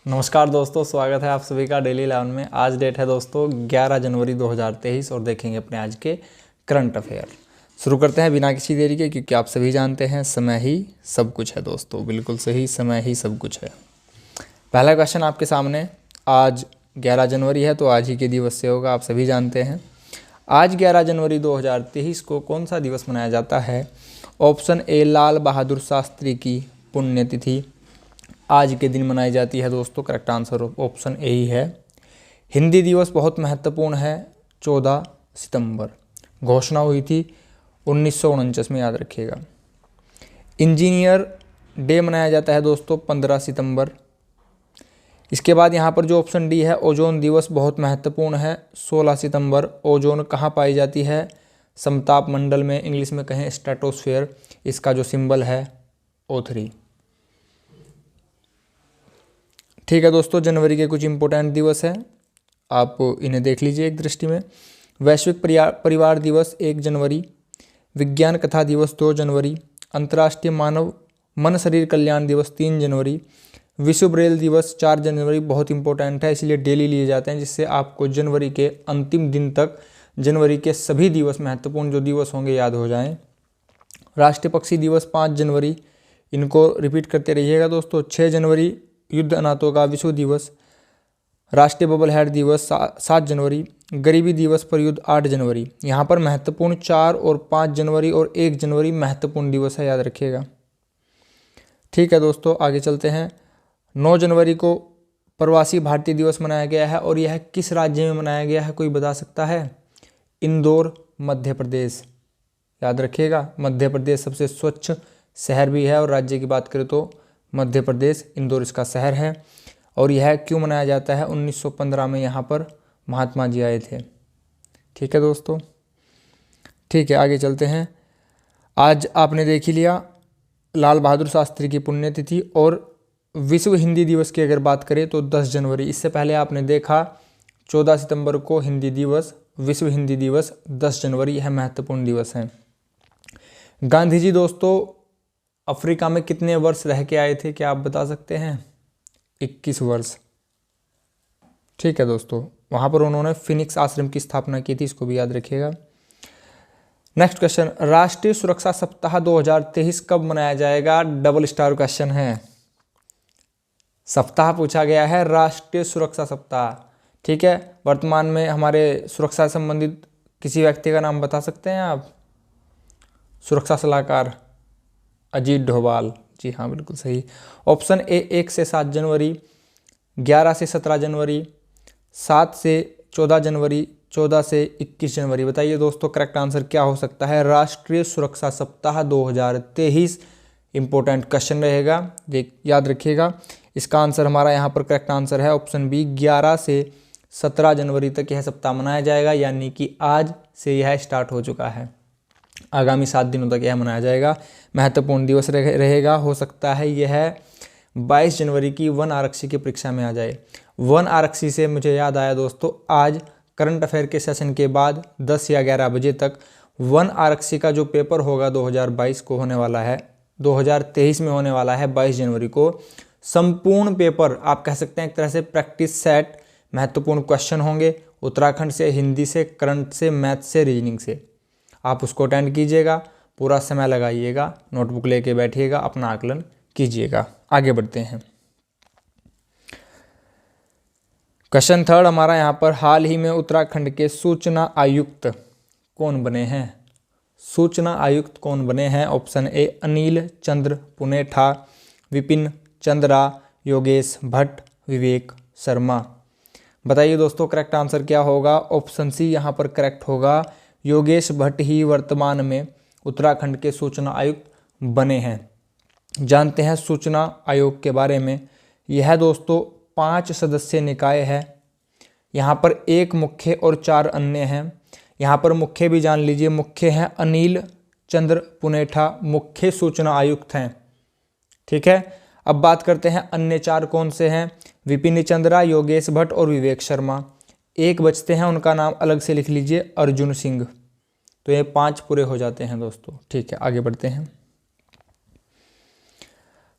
नमस्कार दोस्तों, स्वागत है आप सभी का डेली 11 में। आज डेट है दोस्तों 11 जनवरी 2023 और देखेंगे अपने आज के करंट अफेयर। शुरू करते हैं बिना किसी देरी के, क्योंकि आप सभी जानते हैं समय ही सब कुछ है दोस्तों। बिल्कुल सही, समय ही सब कुछ है। पहला क्वेश्चन आपके सामने। आज 11 जनवरी है तो आज ही के दिवस से होगा, आप सभी जानते हैं। आज 11 जनवरी 2023 को कौन सा दिवस मनाया जाता है? ऑप्शन ए, लाल बहादुर शास्त्री की पुण्यतिथि आज के दिन मनाई जाती है दोस्तों। करेक्ट आंसर ऑप्शन ए ही है। हिंदी दिवस बहुत महत्वपूर्ण है, 14 सितंबर घोषणा हुई थी 1949 में, याद रखिएगा। इंजीनियर डे मनाया जाता है दोस्तों 15 सितंबर। इसके बाद यहाँ पर जो ऑप्शन डी है, ओजोन दिवस बहुत महत्वपूर्ण है, 16 सितंबर। ओजोन कहाँ पाई जाती है? समताप मंडल में, इंग्लिश में कहें स्ट्रेटोस्फेयर। इसका जो सिंबल है O3। ठीक है दोस्तों, जनवरी के कुछ इंपॉर्टेंट दिवस हैं, आप इन्हें देख लीजिए एक दृष्टि में। वैश्विक परिवार दिवस 1 जनवरी, विज्ञान कथा दिवस 2 जनवरी, अंतर्राष्ट्रीय मानव मन शरीर कल्याण दिवस 3 जनवरी, विश्व ब्रेल दिवस 4 जनवरी। बहुत इंपॉर्टेंट है, इसलिए डेली लिए जाते हैं, जिससे आपको जनवरी के अंतिम दिन तक जनवरी के सभी दिवस, महत्वपूर्ण जो दिवस होंगे, याद हो जाएं। राष्ट्रीय पक्षी दिवस 5 जनवरी, इनको रिपीट करते रहिएगा दोस्तों। 6 जनवरी युद्ध अनाथों का विश्व दिवस। राष्ट्रीय बबल हेड दिवस 7 जनवरी। गरीबी दिवस पर युद्ध 8 जनवरी। यहाँ पर महत्वपूर्ण 4 और 5 जनवरी और 1 जनवरी महत्वपूर्ण दिवस है, याद रखिएगा। ठीक है दोस्तों, आगे चलते हैं। 9 जनवरी को प्रवासी भारतीय दिवस मनाया गया है, और यह किस राज्य में मनाया गया है, कोई बता सकता है? इंदौर, मध्य प्रदेश। याद रखिएगा, मध्य प्रदेश सबसे स्वच्छ शहर भी है, और राज्य की बात करें तो मध्य प्रदेश, इंदौर इसका शहर है। और यह क्यों मनाया जाता है? 1915 में यहाँ पर महात्मा जी आए थे। ठीक है दोस्तों, ठीक है, आगे चलते हैं। आज आपने देख ही लिया लाल बहादुर शास्त्री की पुण्यतिथि। और विश्व हिंदी दिवस की अगर बात करें तो 10 जनवरी। इससे पहले आपने देखा 14 सितंबर को हिंदी दिवस, विश्व हिंदी दिवस 10 जनवरी, यह महत्वपूर्ण दिवस है। गांधी जी दोस्तों अफ्रीका में कितने वर्ष रह के आए थे, क्या आप बता सकते हैं? 21 वर्ष। ठीक है दोस्तों, वहाँ पर उन्होंने फिनिक्स आश्रम की स्थापना की थी, इसको भी याद रखिएगा। नेक्स्ट क्वेश्चन, राष्ट्रीय सुरक्षा सप्ताह 2023 कब मनाया जाएगा? डबल स्टार क्वेश्चन है। सप्ताह पूछा गया है, राष्ट्रीय सुरक्षा सप्ताह। ठीक है, वर्तमान में हमारे सुरक्षा से संबंधित किसी व्यक्ति का नाम बता सकते हैं आप? सुरक्षा सलाहकार अजीत डोभाल। जी हाँ, बिल्कुल सही। ऑप्शन ए 1 से 7 जनवरी, 11 से 17 जनवरी, 7 से 14 जनवरी, 14 से 21 जनवरी। बताइए दोस्तों, करेक्ट आंसर क्या हो सकता है? राष्ट्रीय सुरक्षा सप्ताह 2023 इंपॉर्टेंट क्वेश्चन रहेगा, याद रखिएगा। इसका आंसर हमारा यहाँ पर करेक्ट आंसर है ऑप्शन बी, 11 से 17 जनवरी तक यह सप्ताह मनाया जाएगा, यानी कि आज से यह स्टार्ट हो चुका है। आगामी 7 दिनों तक यह मनाया जाएगा। महत्वपूर्ण दिवस रहेगा। हो सकता है यह 22 जनवरी की वन आरक्षी की परीक्षा में आ जाए। वन आरक्षी से मुझे याद आया दोस्तों, आज करंट अफेयर के सेशन के बाद 10 या 11 बजे तक वन आरक्षी का जो पेपर होगा 2022 को होने वाला है, 2023 में होने वाला है 22 जनवरी को। संपूर्ण पेपर आप कह सकते हैं एक तरह से प्रैक्टिस सेट, महत्वपूर्ण क्वेश्चन होंगे उत्तराखंड से, हिंदी से, करंट से, मैथ से, रीजनिंग से। आप उसको अटेंड कीजिएगा, पूरा समय लगाइएगा, नोटबुक लेके बैठिएगा, अपना आकलन कीजिएगा। आगे बढ़ते हैं। क्वेश्चन 3 हमारा यहाँ पर, हाल ही में उत्तराखंड के सूचना आयुक्त कौन बने हैं? सूचना आयुक्त कौन बने हैं? ऑप्शन ए अनिल चंद्र पुनेठा, विपिन चंद्रा, योगेश भट्ट, विवेक शर्मा। बताइए दोस्तों, करेक्ट आंसर क्या होगा? ऑप्शन सी यहाँ पर करेक्ट होगा। योगेश भट्ट ही वर्तमान में उत्तराखंड के सूचना आयुक्त बने हैं। जानते हैं सूचना आयोग के बारे में। यह दोस्तों 5 सदस्यीय निकाय है। यहाँ पर 1 मुख्य और 4 अन्य हैं। यहाँ पर मुख्य भी जान लीजिए, मुख्य हैं अनिल चंद्र पुनेठा, मुख्य सूचना आयुक्त हैं। ठीक है, अब बात करते हैं अन्य 4 कौन से हैं? विपिन चंद्रा, योगेश भट्ट और विवेक शर्मा। 1 बचते हैं, उनका नाम अलग से लिख लीजिए, अर्जुन सिंह। तो ये 5 पूरे हो जाते हैं दोस्तों। ठीक है, आगे बढ़ते हैं।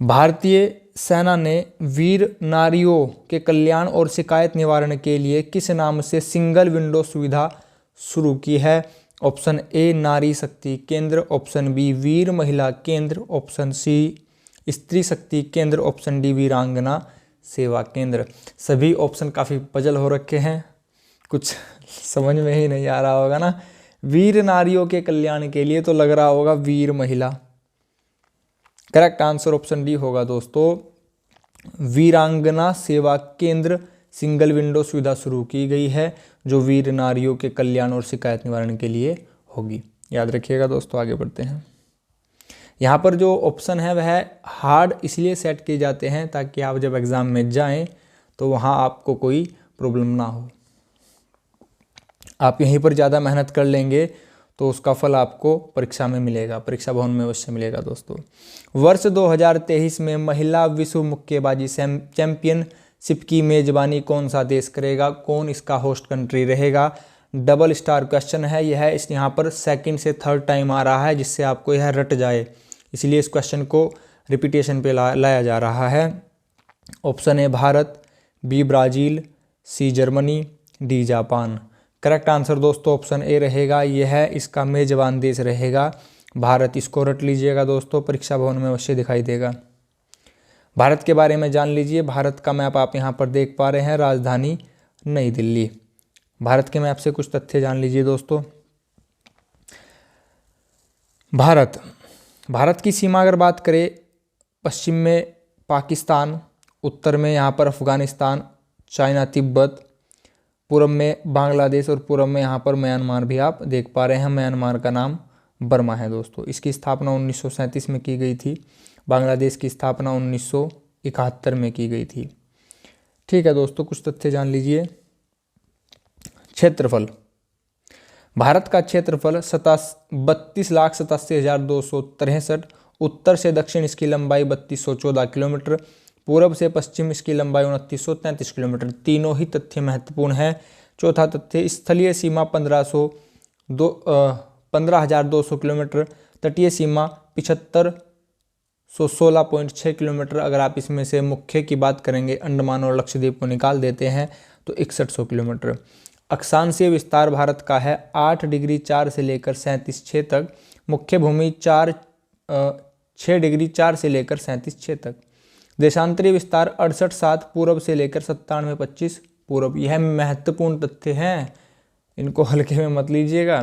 भारतीय सेना ने वीर नारियों के कल्याण और शिकायत निवारण के लिए किस नाम से सिंगल विंडो सुविधा शुरू की है? ऑप्शन ए नारी शक्ति केंद्र, ऑप्शन बी वीर महिला केंद्र, ऑप्शन सी स्त्री शक्ति केंद्र, ऑप्शन डी वीरांगना सेवा केंद्र। सभी ऑप्शन काफ़ी पजल हो रखे हैं, कुछ समझ में ही नहीं आ रहा होगा ना। वीर नारियों के कल्याण के लिए तो लग रहा होगा वीर महिला। करेक्ट आंसर ऑप्शन डी होगा दोस्तों, वीरांगना सेवा केंद्र सिंगल विंडो सुविधा शुरू की गई है जो वीर नारियों के कल्याण और शिकायत निवारण के लिए होगी। याद रखिएगा दोस्तों, आगे बढ़ते हैं। यहाँ पर जो ऑप्शन है वह हार्ड इसलिए सेट किए जाते हैं ताकि आप जब एग्ज़ाम में जाएं तो वहाँ आपको कोई प्रॉब्लम ना हो। आप यहीं पर ज़्यादा मेहनत कर लेंगे तो उसका फल आपको परीक्षा में मिलेगा, परीक्षा भवन में अवश्य मिलेगा दोस्तों। वर्ष 2023 में महिला विश्व मुक्केबाजी चैंपियनशिप की मेजबानी कौन सा देश करेगा? कौन इसका होस्ट कंट्री रहेगा? डबल स्टार क्वेश्चन है यह, इस यहाँ पर सेकंड से थर्ड टाइम आ रहा है जिससे आपको यह रट जाए, इसलिए इस क्वेश्चन को रिपीटेशन पे लाया जा रहा है। Option A Bharat, B Brazil, C Germany, D Japan. Correct answer दोस्तों ऑप्शन ए रहेगा, यह इसका मेजबान देश रहेगा भारत। इसको रट लीजिएगा दोस्तों, परीक्षा भवन में अवश्य दिखाई देगा। भारत के बारे में जान लीजिए, भारत का मैप आप यहाँ पर देख पा रहे हैं, राजधानी नई दिल्ली। भारत के मैप से कुछ तथ्य जान लीजिए दोस्तों। भारत की सीमा अगर बात करें, पश्चिम में पाकिस्तान, उत्तर में यहाँ पर अफगानिस्तान, चाइना, तिब्बत, पूर्व में बांग्लादेश और पूर्व में यहाँ पर म्यांमार भी आप देख पा रहे हैं। म्यांमार का नाम बर्मा है दोस्तों। इसकी स्थापना 1937 में की गई थी। बांग्लादेश की स्थापना 1971 में की गई थी। ठीक है दोस्तों, कुछ तथ्य जान लीजिए। क्षेत्रफल, भारत का क्षेत्रफल 32,87,263, उत्तर से दक्षिण इसकी लंबाई 3214 किलोमीटर, पूर्व से पश्चिम इसकी लंबाई 2933 किलोमीटर। तीनों ही तथ्य महत्वपूर्ण हैं। चौथा तथ्य, स्थलीय सीमा 15,200 किलोमीटर, तटीय सीमा 7516.6 किलोमीटर। अगर आप इसमें से मुख्य की बात करेंगे, अंडमान और लक्षद्वीप को निकाल देते हैं तो 6100 किलोमीटर। अक्षांशीय विस्तार भारत का है 8 डिग्री 4 से लेकर 37.6 तक। मुख्य भूमि 6 डिग्री 4 से लेकर 37.6 तक। देशांतरीय विस्तार 68.7 पूर्व से लेकर 97.25 पूर्व। यह महत्वपूर्ण तथ्य हैं, इनको हल्के में मत लीजिएगा।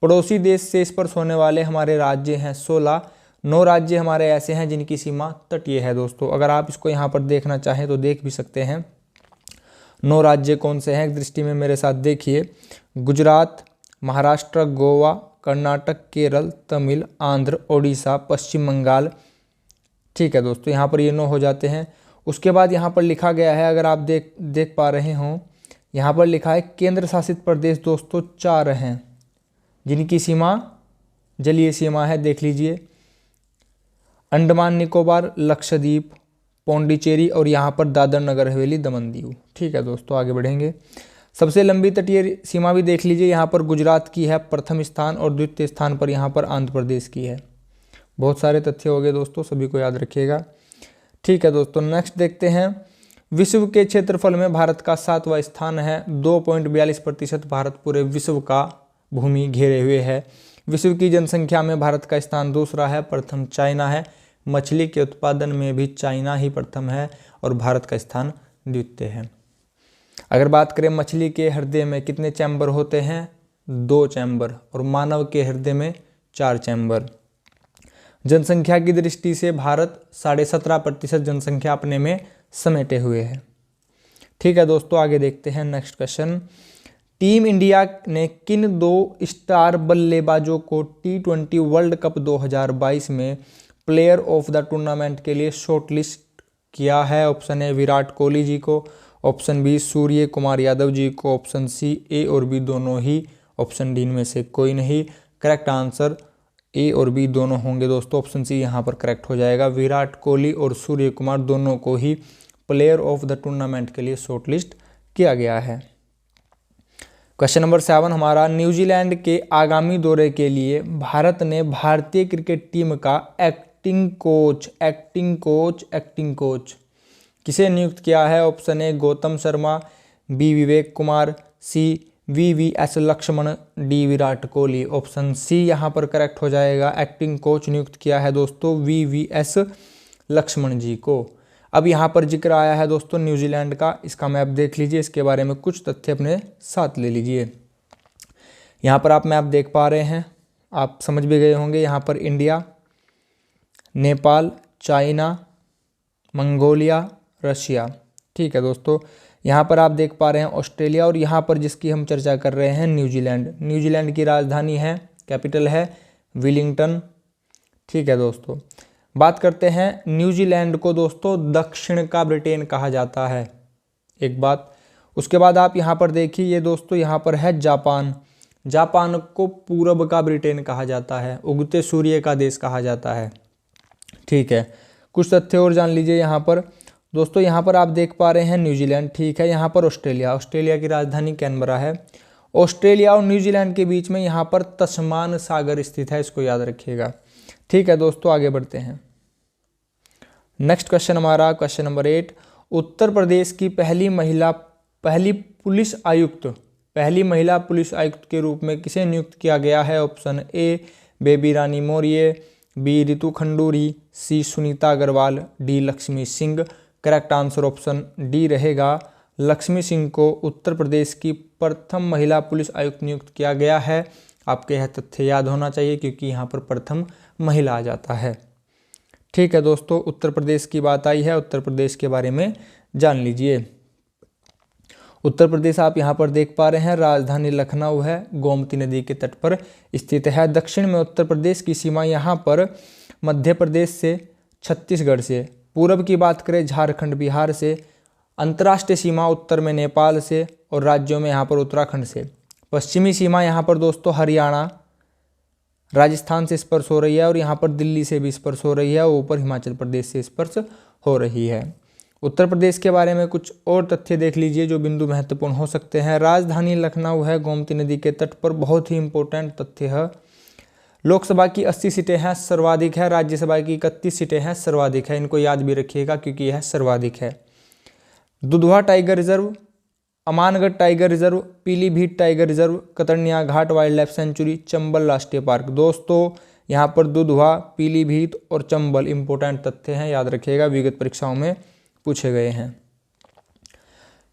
पड़ोसी देश से स्पर्श होने वाले हमारे राज्य हैं 16। 9 राज्य हमारे ऐसे हैं जिनकी सीमा तटीय है दोस्तों। अगर आप इसको यहाँ पर देखना चाहें तो देख भी सकते हैं। 9 राज्य कौन से हैं एक दृष्टि में मेरे साथ देखिए। गुजरात, महाराष्ट्र, गोवा, कर्नाटक, केरल, तमिल, आंध्र, ओडिशा, पश्चिम बंगाल। ठीक है दोस्तों, यहाँ पर ये 9 हो जाते हैं। उसके बाद यहाँ पर लिखा गया है, अगर आप देख पा रहे हों, यहाँ पर लिखा है केंद्र शासित प्रदेश दोस्तों 4 हैं जिनकी सीमा जलीय सीमा है, देख लीजिए। अंडमान निकोबार, लक्षद्वीप, पौंडीचेरी और यहाँ पर दादर नगर हवेली, दमन दीव। ठीक है दोस्तों, आगे बढ़ेंगे। सबसे लंबी तटीय सीमा भी देख लीजिए, यहाँ पर गुजरात की है प्रथम स्थान और द्वितीय स्थान पर यहाँ पर आंध्र प्रदेश की है। बहुत सारे तथ्य हो गए दोस्तों, सभी को याद रखिएगा। ठीक है दोस्तों, नेक्स्ट देखते हैं। विश्व के क्षेत्रफल में भारत का 7वां स्थान है। 2.42% भारत पूरे विश्व का भूमि घेरे हुए है। विश्व की जनसंख्या में भारत का स्थान दूसरा है, प्रथम चाइना है। मछली के उत्पादन में भी चाइना ही प्रथम है और भारत का स्थान द्वितीय है। अगर बात करें मछली के हृदय में कितने चैम्बर होते हैं? 2 चैम्बर, और मानव के हृदय में 4 चैम्बर। जनसंख्या की दृष्टि से भारत 17.5% जनसंख्या अपने में समेटे हुए है। ठीक है दोस्तों, आगे देखते हैं नेक्स्ट क्वेश्चन। टीम इंडिया ने किन 2 स्टार बल्लेबाजों को T20 वर्ल्ड कप 2022 में प्लेयर ऑफ द टूर्नामेंट के लिए शॉर्टलिस्ट किया है? ऑप्शन ए विराट कोहली जी को, ऑप्शन बी सूर्य कुमार यादव जी को, ऑप्शन सी ए और बी दोनों ही, ऑप्शन डी में से कोई नहीं। करेक्ट आंसर ए और बी दोनों होंगे दोस्तों, ऑप्शन सी यहाँ पर करेक्ट हो जाएगा। विराट कोहली और सूर्य कुमार दोनों को ही प्लेयर ऑफ द टूर्नामेंट के लिए शॉर्टलिस्ट किया गया है। क्वेश्चन नंबर 7 हमारा, न्यूजीलैंड के आगामी दौरे के लिए भारत ने भारतीय क्रिकेट टीम का एक्टिव एक्टिंग कोच किसे नियुक्त किया है? Option A Gautam Sharma, B Vivek Kumar, C VVS Laxman, D Virat Kohli. Option C यहाँ पर करेक्ट हो जाएगा। एक्टिंग कोच नियुक्त किया है दोस्तों VVS लक्ष्मण जी को। अब यहाँ पर जिक्र आया है दोस्तों न्यूजीलैंड का, इसका मैप देख लीजिए, इसके बारे में कुछ तथ्य अपने साथ ले लीजिए। यहाँ पर आप मैप देख पा रहे हैं, आप समझ भी गए होंगे। यहाँ पर India, Nepal, China, Mongolia, Russia. ठीक है दोस्तों, यहाँ पर आप देख पा रहे हैं ऑस्ट्रेलिया, और यहाँ पर जिसकी हम चर्चा कर रहे हैं न्यूजीलैंड। न्यूजीलैंड की राजधानी है, कैपिटल है वेलिंगटन। ठीक है दोस्तों, बात करते हैं न्यूजीलैंड को दोस्तों दक्षिण का ब्रिटेन कहा जाता है, एक बात। उसके बाद आप यहाँ पर देखिए ये दोस्तों, यहाँ पर है जापान। जापान को पूरब का ब्रिटेन कहा जाता है, उगते सूर्य का देश कहा जाता है। ठीक है, कुछ तथ्य और जान लीजिए यहाँ पर दोस्तों। यहाँ पर आप देख पा रहे हैं न्यूजीलैंड, ठीक है। यहाँ पर ऑस्ट्रेलिया, ऑस्ट्रेलिया की राजधानी कैनबरा है। ऑस्ट्रेलिया और न्यूजीलैंड के बीच में यहाँ पर तस्मान सागर स्थित है, इसको याद रखिएगा। ठीक है दोस्तों, आगे बढ़ते हैं। नेक्स्ट क्वेश्चन हमारा क्वेश्चन नंबर 8। उत्तर प्रदेश की पहली महिला पुलिस आयुक्त के रूप में किसे नियुक्त किया गया है? Option A Baby Rani Maurya, B Ritu Khanduri, C Sunita Agarwal, D Lakshmi Singh. Correct answer option D रहेगा। लक्ष्मी सिंह को उत्तर प्रदेश की प्रथम महिला पुलिस आयुक्त नियुक्त किया गया है। आपके यह तथ्य याद होना चाहिए क्योंकि यहाँ पर प्रथम महिला आ जाता है। ठीक है दोस्तों, उत्तर प्रदेश की बात आई है, उत्तर प्रदेश के बारे में जान लीजिए। उत्तर प्रदेश आप यहाँ पर देख पा रहे हैं, राजधानी लखनऊ है, गोमती नदी के तट पर स्थित है। दक्षिण में उत्तर प्रदेश की सीमा यहाँ पर मध्य प्रदेश से, छत्तीसगढ़ से। पूरब की बात करें झारखंड बिहार से। अंतर्राष्ट्रीय सीमा उत्तर में नेपाल से, और राज्यों में यहाँ पर उत्तराखंड से। पश्चिमी सीमा यहाँ पर दोस्तों हरियाणा, राजस्थान से स्पर्श हो रही है, और यहाँ पर दिल्ली से भी स्पर्श हो रही है, और ऊपर हिमाचल प्रदेश से स्पर्श हो रही है। उत्तर प्रदेश के बारे में कुछ और तथ्य देख लीजिए जो बिंदु महत्वपूर्ण हो सकते हैं। राजधानी लखनऊ है, गोमती नदी के तट पर, बहुत ही इंपॉर्टेंट तथ्य है। लोकसभा की 80 सीटें हैं, सर्वाधिक है। राज्यसभा की 31 सीटें हैं, सर्वाधिक है। इनको याद भी रखिएगा क्योंकि यह सर्वाधिक है। Dudhwa tiger reserve, Amangarh tiger reserve, Pilibhit tiger reserve, Katarnia Ghat wildlife sanctuary, Chambal राष्ट्रीय पार्क। दोस्तों यहाँ पर दुधवा, पीलीभीत और चंबल इंपॉर्टेंट तथ्य हैं, याद रखिएगा, विगत परीक्षाओं में पूछे गए हैं।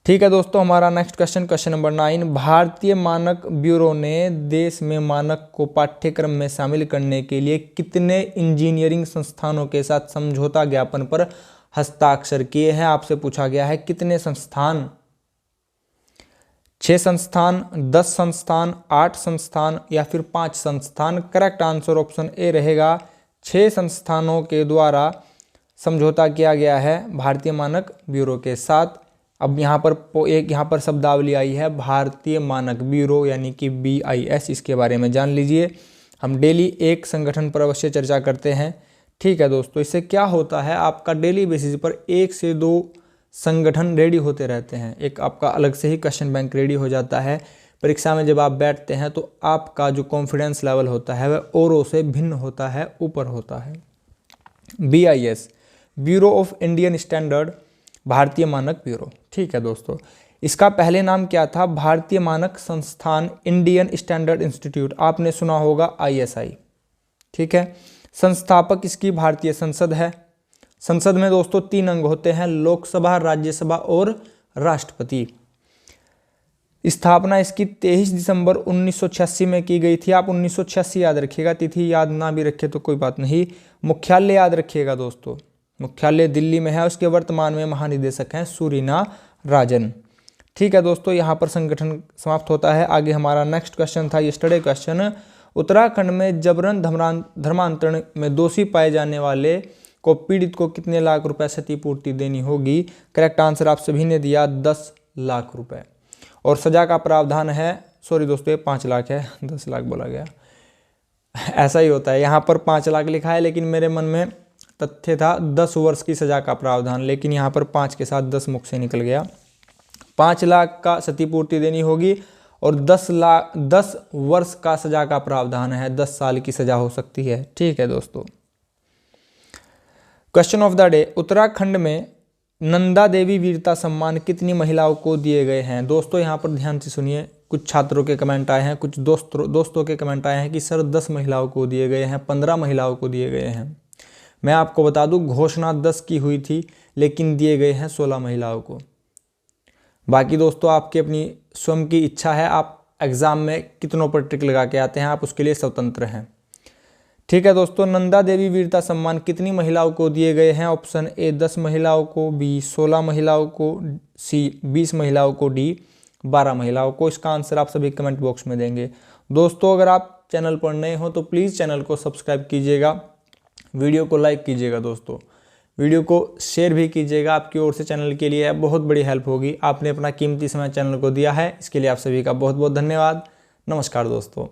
ठीक है दोस्तों, हमारा नेक्स्ट क्वेश्चन क्वेश्चन नंबर 9। भारतीय मानक ब्यूरो ने देश में मानक को पाठ्यक्रम में शामिल करने के लिए कितने इंजीनियरिंग संस्थानों के साथ समझौता ज्ञापन पर हस्ताक्षर किए हैं? आपसे पूछा गया है कितने संस्थान, 6 संस्थान, 10 संस्थान, 8 संस्थान या फिर 5 संस्थान। करेक्ट आंसर ऑप्शन ए रहेगा, 6 संस्थानों के द्वारा समझौता किया गया है भारतीय मानक ब्यूरो के साथ। अब यहाँ पर शब्दावली आई है भारतीय मानक ब्यूरो यानी कि BIS, इसके बारे में जान लीजिए। हम डेली एक संगठन पर अवश्य चर्चा करते हैं। ठीक है दोस्तों, इससे क्या होता है, आपका डेली बेसिस पर 1 से 2 संगठन रेडी होते रहते हैं। एक आपका अलग से ही क्वेश्चन बैंक रेडी हो जाता है। परीक्षा में जब आप बैठते हैं तो आपका जो कॉन्फिडेंस लेवल होता है वह औरों से भिन्न होता है, ऊपर होता है। BIS, bureau of Indian standard, भारतीय मानक ब्यूरो। ठीक है दोस्तों, इसका पहले नाम क्या था? भारतीय मानक संस्थान, इंडियन स्टैंडर्ड इंस्टीट्यूट। आपने सुना होगा ISI। ठीक है, संस्थापक इसकी भारतीय संसद है। संसद में दोस्तों 3 अंग होते हैं, लोकसभा, राज्यसभा और राष्ट्रपति। स्थापना इसकी 23 दिसंबर 1986 में की गई थी। आप 1986 याद रखिएगा, तिथि याद ना भी रखे तो कोई बात नहीं। मुख्यालय याद रखिएगा दोस्तों, मुख्यालय दिल्ली में है। उसके वर्तमान में महानिदेशक हैं सूरीना राजन। ठीक है दोस्तों, यहाँ पर संगठन समाप्त होता है। आगे हमारा नेक्स्ट क्वेश्चन था यस्टरडे क्वेश्चन। उत्तराखंड में जबरन धर्मांतरण में दोषी पाए जाने वाले को पीड़ित को कितने लाख रुपए क्षतिपूर्ति देनी होगी? करेक्ट आंसर आप सभी ने दिया 10 लाख रुपए। और सजा का प्रावधान है, सॉरी दोस्तों ये 5 लाख है, 10 लाख बोला गया, ऐसा ही होता है। यहाँ पर 5 लाख लिखा है लेकिन मेरे मन में तथ्य था 10 वर्ष की सजा का प्रावधान, लेकिन यहाँ पर 5 के साथ 10 मुख से निकल गया। 5 लाख का क्षतिपूर्ति देनी होगी और 10 वर्ष का सजा का प्रावधान है, 10 साल की सजा हो सकती है। ठीक है दोस्तों, question of the day, Uttarakhand में नंदा देवी वीरता सम्मान कितनी महिलाओं को दिए गए हैं। दोस्तों यहाँ पर ध्यान से सुनिए, कुछ छात्रों के कमेंट आए हैं, कुछ दोस्तों के कमेंट आए हैं कि सर 10 महिलाओं को दिए गए हैं, 15 महिलाओं को दिए गए हैं। मैं आपको बता दूं घोषणा 10 की हुई थी, लेकिन दिए गए हैं 16 महिलाओं को। बाकी दोस्तों आपकी अपनी स्वयं की इच्छा है, आप एग्ज़ाम में कितनों पर टिक लगा के आते हैं, आप उसके लिए स्वतंत्र हैं। ठीक है दोस्तों, नंदा देवी वीरता सम्मान कितनी महिलाओं को दिए गए हैं। ऑप्शन ए 10 महिलाओं को, बी 16 महिलाओं को, सी 20 महिलाओं को, डी 12 महिलाओं को। इसका आंसर आप सभी कमेंट बॉक्स में देंगे। दोस्तों अगर आप चैनल पर नए हो तो प्लीज़ चैनल को सब्सक्राइब कीजिएगा, वीडियो को लाइक कीजिएगा, दोस्तों वीडियो को शेयर भी कीजिएगा। आपकी ओर से चैनल के लिए बहुत बड़ी हेल्प होगी। आपने अपना कीमती समय चैनल को दिया है, इसके लिए आप सभी का बहुत बहुत धन्यवाद। नमस्कार दोस्तों।